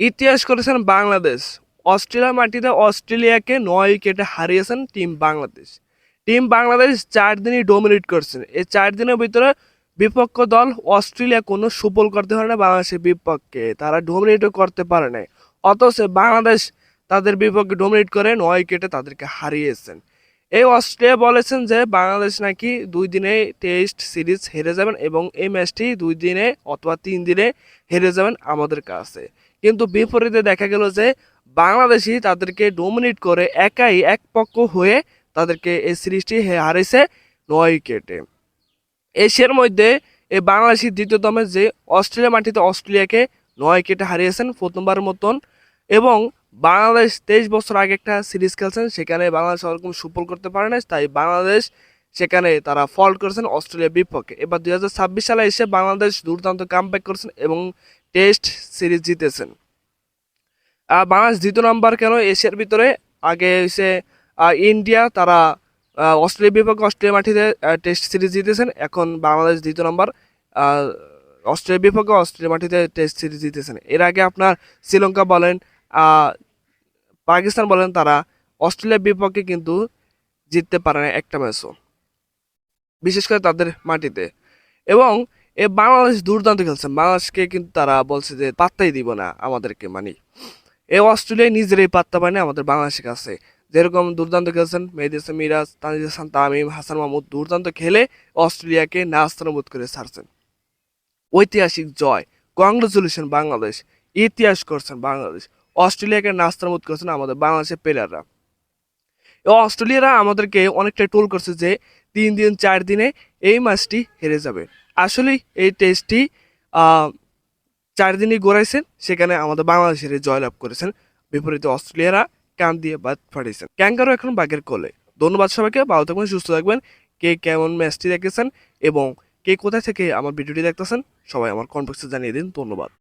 ইতিহাস করেছেন বাংলাদেশ। অস্ট্রেলিয়ার মাটিতে অস্ট্রেলিয়াকে ৯ উইকেটে হারিয়েছেন টিম বাংলাদেশ। টিম বাংলাদেশ ৪ দিনই ডমিনেট করছেন। এই ৪ দিনের ভিতরে বিপক্ষ দল অস্ট্রেলিয়া কোনো সুফল করতে পারে না বাংলাদেশের বিপক্ষে। তারা ডমিনেটও করতে পারে নাই। অথচ বাংলাদেশ তাদের বিপক্ষে ডমিনেট করে ৯ উইকেটে তাদেরকে হারিয়েছেন। এই অস্ট্রেলিয়া বলেছেন যে বাংলাদেশ নাকি ২ দিনে টেস্ট সিরিজ হেরে যাবেন এবং এই ম্যাচটি ২ দিনে অথবা ৩ দিনে হেরে যাবেন আমাদের কাছে। কিন্তু বিপরীতে দেখা গেল যে বাংলাদেশই তাদেরকে ডমিনেট করে একাই এক পক্ষ হয়ে তাদেরকে এই সিরিজটি হারিয়েছে ৯ উইকেটে। এশিয়ার মধ্যে এই বাংলাদেশি দ্বিতীয়তম যে অস্ট্রেলিয়া মাটিতে অস্ট্রেলিয়াকে ৯ উইকেটে হারিয়েছেন প্রথমবার মতন। এবং বাংলাদেশ ২৩ বছর আগে একটা সিরিজ খেলছেন, সেখানে বাংলাদেশ ওরকম সুফল করতে পারে না, তাই বাংলাদেশ সেখানে তারা ফল্ট করেছেন অস্ট্রেলিয়ার বিপক্ষে। এবার ২০২৬ সালে এসে বাংলাদেশ দুর্দান্ত কামব্যাক করেছেন এবং টেস্ট সিরিজ জিতেছেন। বাংলাদেশ দ্বিতীয় নাম্বার কেন এশিয়ার ভিতরে? আগে হচ্ছে ইন্ডিয়া, তারা অস্ট্রেলিয়ার বিপক্ষে অস্ট্রেলিয়া মাটিতে টেস্ট সিরিজ জিতেছেন। এখন বাংলাদেশ দ্বিতীয় নাম্বার, অস্ট্রেলিয়ার বিপক্ষে অস্ট্রেলিয়া মাটিতে টেস্ট সিরিজ জিতেছেন। এর আগে আপনার শ্রীলঙ্কা বলেন, পাকিস্তান বলেন, তারা অস্ট্রেলিয়ার বিপক্ষে কিন্তু জিততে পারে না একটা ম্যাচও, বিশেষ করে তাদের মাটিতে। এবং এ বাংলাদেশ দুর্দান্ত খেলছেন, বাংলাদেশকে কিন্তু তারা বলছে যে পাত্তাই দিব না আমাদেরকে, মানে এ অস্ট্রেলিয়া নিজেরাই পাত্তা পায় না আমাদের বাংলাদেশের কাছে। যেরকম দুর্দান্ত খেলছেন মেহেদী হাসান মিরাজ, তানজিদ হাসান তামিম, হাসান মাহমুদ দুর্দান্ত খেলে অস্ট্রেলিয়াকে নাস্তানাবুদ করে ছাড়ছেন। ঐতিহাসিক জয়, কংগ্রেচুলেশন বাংলাদেশ, ইতিহাস করছেন বাংলাদেশ। অস্ট্রেলিয়াকে নাস্তানাবুদ করছেন আমাদের বাংলাদেশের প্লেয়াররা। অস্ট্রেলিয়ারা আমাদেরকে অনেকটা টোল করছে যে ৩ দিন ৪ দিনে এই ম্যাচটি হেরে যাবে। আসলেই এই টেস্টটি ৪ দিনই গড়াইছেন, সেখানে আমাদের বাংলাদেশের জয়লাভ করেছেন। বিপরীতে অস্ট্রেলিয়ারা কান দিয়ে বাদ ফাটিয়েছেন। ক্যাঙ্গারু এখন বাঘের কোলে। ধন্যবাদ সবাইকে, ভালো থাকবেন, সুস্থ থাকবেন। কে কেমন ম্যাচটি দেখেছেন এবং কে কোথায় থেকে আমার ভিডিওটি দেখতেছেন সবাই আমার কমেন্ট বক্সে জানিয়ে দিন। ধন্যবাদ।